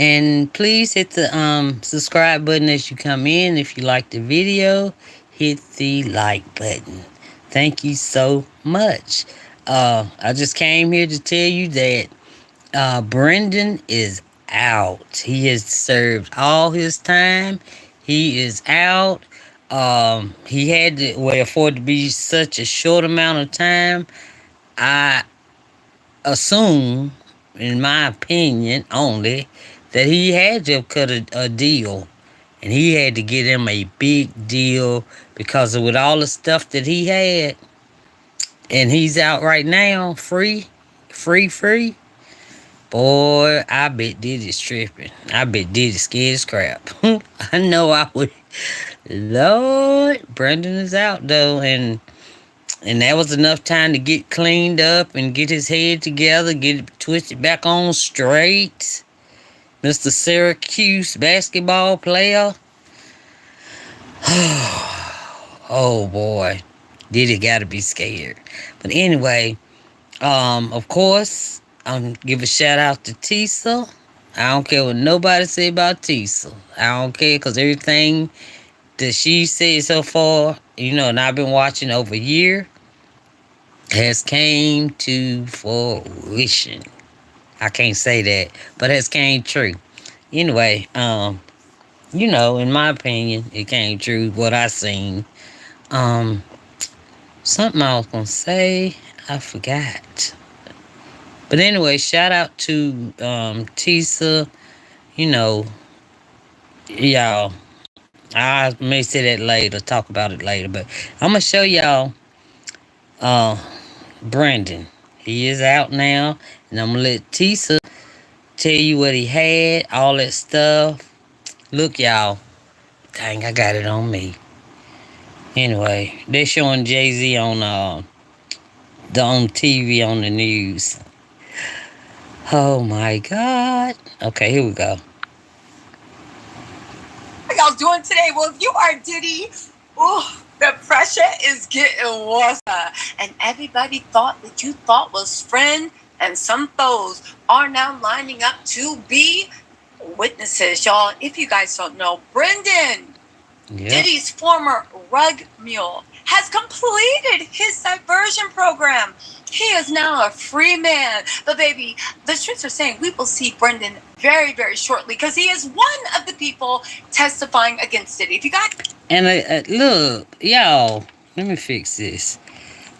And please hit the subscribe button as you come in. If you like the video, hit the like button. Thank you so much. I just came here to tell you that Brendan is out. He has served all his time. He is out. He had to, well, for it to be such a short amount of time, I assume, in my opinion only, that he had to cut a deal. And he had to get him a big deal because of with all the stuff that he had. And he's out right now, free. Boy, I bet Diddy's tripping. I bet Diddy's scared as crap. I know I would. Lord, Brendan is out though, and that was enough time to get cleaned up and get his head together, get it twisted back on straight. Mr. Syracuse basketball player. Oh boy, Diddy gotta be scared. But anyway, of course, I'm give a shout out to Tisa. I don't care what nobody say about Tisa. I don't care because everything that she said so far, and I've been watching over a year, has came to fruition. I can't say that, but has came true. Anyway, in my opinion, it came true what I seen. Um, Something I was gonna say, I forgot. But anyway, shout out to Tisa. You know, y'all. I may say that later, talk about it later. But I'm gonna show y'all uh Brandon. He is out now, and I'm gonna let Tisa tell you what he had, all that stuff. Look, y'all. Dang, I got it on me. Anyway, they're showing Jay Z on TV on the news. Oh my God. Okay, here we go. How y'all doing today? Well, if you are Diddy, the pressure is getting worse. And everybody thought that you thought was friend, and some foes are now lining up to be witnesses, y'all. If you guys don't know, Brendan, Diddy's former rug mule, has completed his diversion program. He is now a free man. But baby, the streets are saying we will see Brendan very, very shortly because he is one of the people testifying against Diddy. If you got... And look, y'all, let me fix this.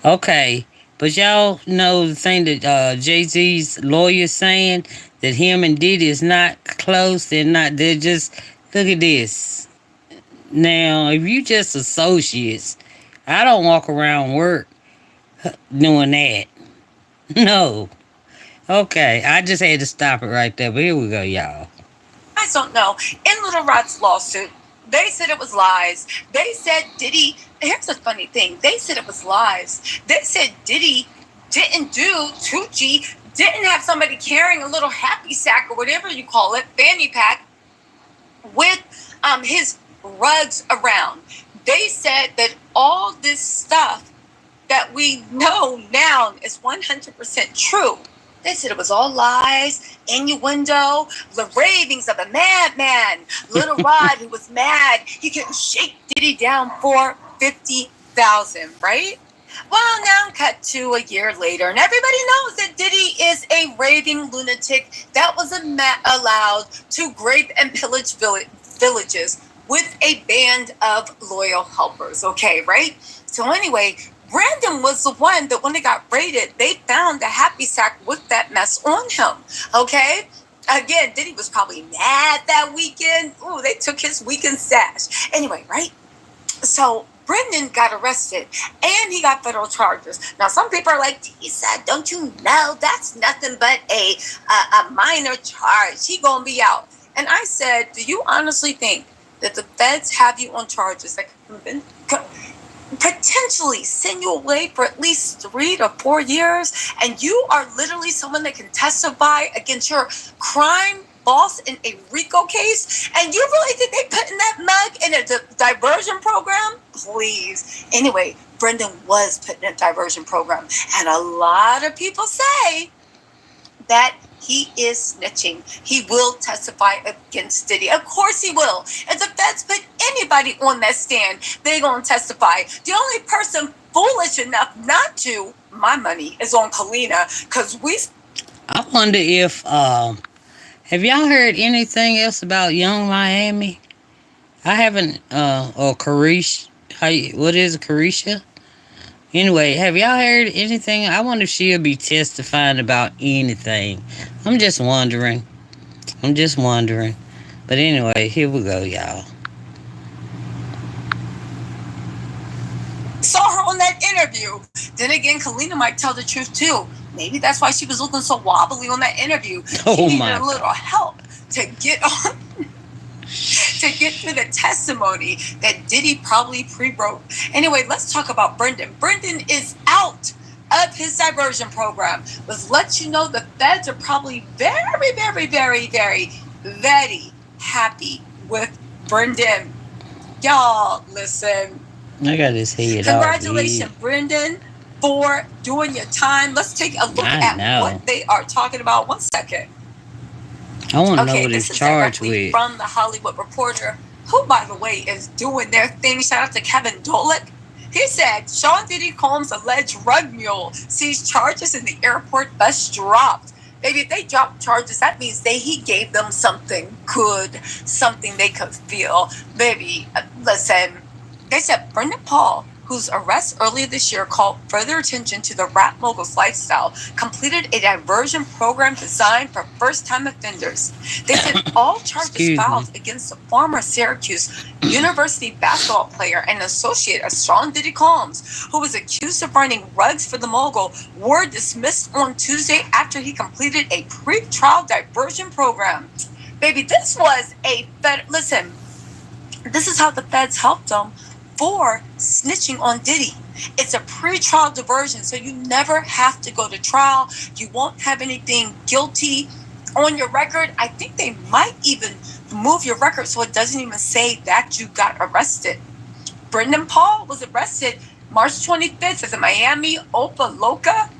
Okay, but y'all know the thing that Jay-Z's lawyer saying that him and Diddy is not close. They're just, look at this. Now, if you just associates, I don't walk around work doing that. No. Okay, I just had to stop it right there, but here we go, y'all. I don't know. In Little Rod's lawsuit, they said it was lies. They said Diddy, here's the funny thing, they said it was lies. They said Diddy didn't do Tucci, didn't have somebody carrying a little happy sack or whatever you call it, fanny pack, with his rugs around. They said that all this stuff that we know now is 100% true. They said it was all lies, innuendo, the ravings of a madman. Little Rod, who was mad, he couldn't shake Diddy down for $50,000, right? Well, now cut to a year later, and everybody knows that Diddy is a raving lunatic that was allowed to grape and pillage villages with a band of loyal helpers, okay, right? So anyway, Brandon was the one that when they got raided, they found a happy sack with that mess on him, okay? Again, Diddy was probably mad that weekend. Ooh, they took his weekend stash. Anyway, right? So Brendan got arrested and he got federal charges. Now, some people are like, he said, don't you know that's nothing but a minor charge. He gonna be out. And I said, do you honestly think that the feds have you on charges that could potentially send you away for at least 3 to 4 years, and you are literally someone that can testify against your crime boss in a RICO case, and you really think they put in that mug in a diversion program? Please. Anyway, Brendan was put in a diversion program, and a lot of people say that he is snitching. He will testify against Diddy. Of course he will. If the feds put anybody on that stand, they're going to testify. The only person foolish enough not to, my money is on Kalina, because we... I wonder if have y'all heard anything else about Young Miami? I haven't or Carisha. What is it, Carisha? Anyway, have y'all heard anything? I wonder if she'll be testifying about anything. I'm just wondering. I'm just wondering. But anyway, here we go, y'all. Saw her on that interview. Then again, Kalina might tell the truth too. Maybe that's why she was looking so wobbly on that interview. Oh, she needed my a little help to get on, to get through the testimony that Diddy probably pre-wrote. Anyway, let's talk about Brendan. Brendan is out of his diversion program. Let's let you know the feds are probably very, very, very, very, very happy with Brendan. Y'all, listen. I got his head Congratulations, Brendan, for doing your time. Let's take a look at what they are talking about. 1 second. I want to know what he's charged with. From the Hollywood Reporter, who, by the way, is doing their thing. Shout out to Kevin Dolik. He said, Sean Diddy Combs' alleged rug mule sees charges in the airport bus dropped. Baby, if they dropped charges, that means he gave them something good, something they could feel. Baby, listen. They said Brendan Paul, whose arrest earlier this year called further attention to the rap mogul's lifestyle, completed a diversion program designed for first-time offenders. They said all charges filed against the former Syracuse University basketball player and associate of Sean Diddy Combs, who was accused of running rugs for the mogul, were dismissed on Tuesday after he completed a pre-trial diversion program. Baby, this was a listen, this is how the feds helped him for snitching on Diddy. It's a pre-trial diversion, so you never have to go to trial. You won't have anything guilty on your record. I think they might even move your record so it doesn't even say that you got arrested. Brendan Paul was arrested March 25th at the Miami Opa-locka,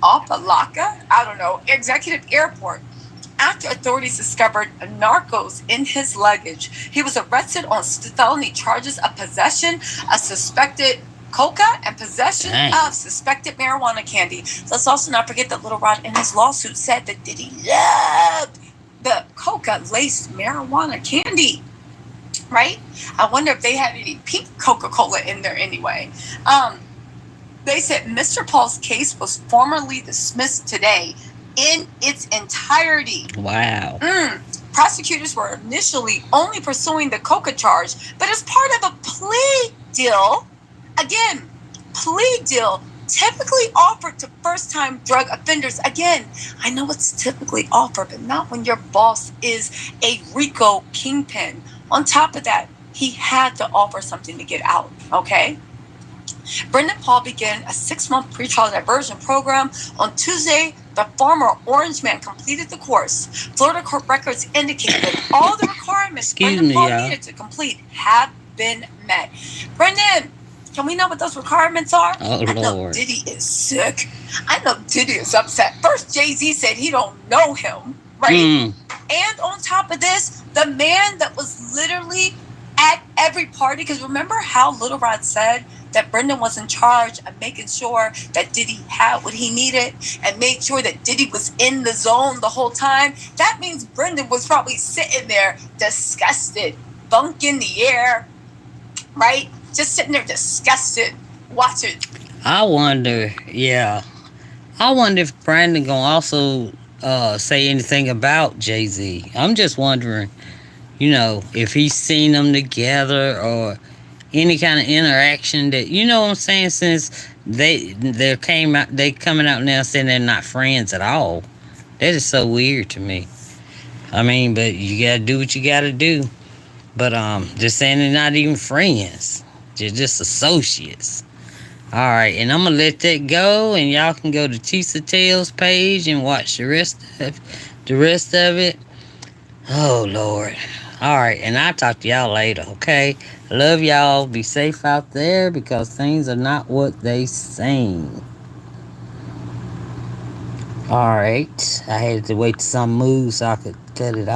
I don't know, executive airport, after authorities discovered narcos in his luggage. He was arrested on felony charges of possession of suspected coca and possession of suspected marijuana candy. Let's also not forget that Little Rod in his lawsuit said that Diddy loved the coca-laced marijuana candy. Right? I wonder if they had any pink Coca-Cola in there anyway. They said Mr. Paul's case was formally dismissed today in its entirety. Wow. Prosecutors were initially only pursuing the coca charge, but as part of a plea deal, again, plea deal typically offered to first-time drug offenders. Again, I know it's typically offered, but not when your boss is a RICO kingpin. On top of that, he had to offer something to get out, okay? Brendan Paul began a 6-month pretrial diversion program. On Tuesday, the former Orange Man completed the course. Florida court records indicate that all the requirements Brendan Paul needed to complete have been met. Brendan, can we know what those requirements are? Oh, I know Lord. Diddy is sick. I know Diddy is upset. First, Jay-Z said he don't know him, right? And on top of this, the man that was literally at every party, because remember how Little Rod said that Brendan was in charge of making sure that Diddy had what he needed and made sure that Diddy was in the zone the whole time? That means Brendan was probably sitting there disgusted, bunk in the air, right? Just sitting there disgusted, watching. I wonder if Brandon gonna also say anything about Jay-Z. I'm just wondering, if he's seen them together or any kind of interaction that, what I'm saying, since they coming out now saying they're not friends at all. That is so weird to me. I mean, but you gotta do what you gotta do. But just saying they're not even friends. They're just associates. Alright, and I'm gonna let that go, and y'all can go to Tisa Tales page and watch the rest of it. Oh Lord. Alright, and I'll talk to y'all later, okay? I love y'all. Be safe out there because things are not what they seem. All right. I had to wait till some moves so I could cut it off.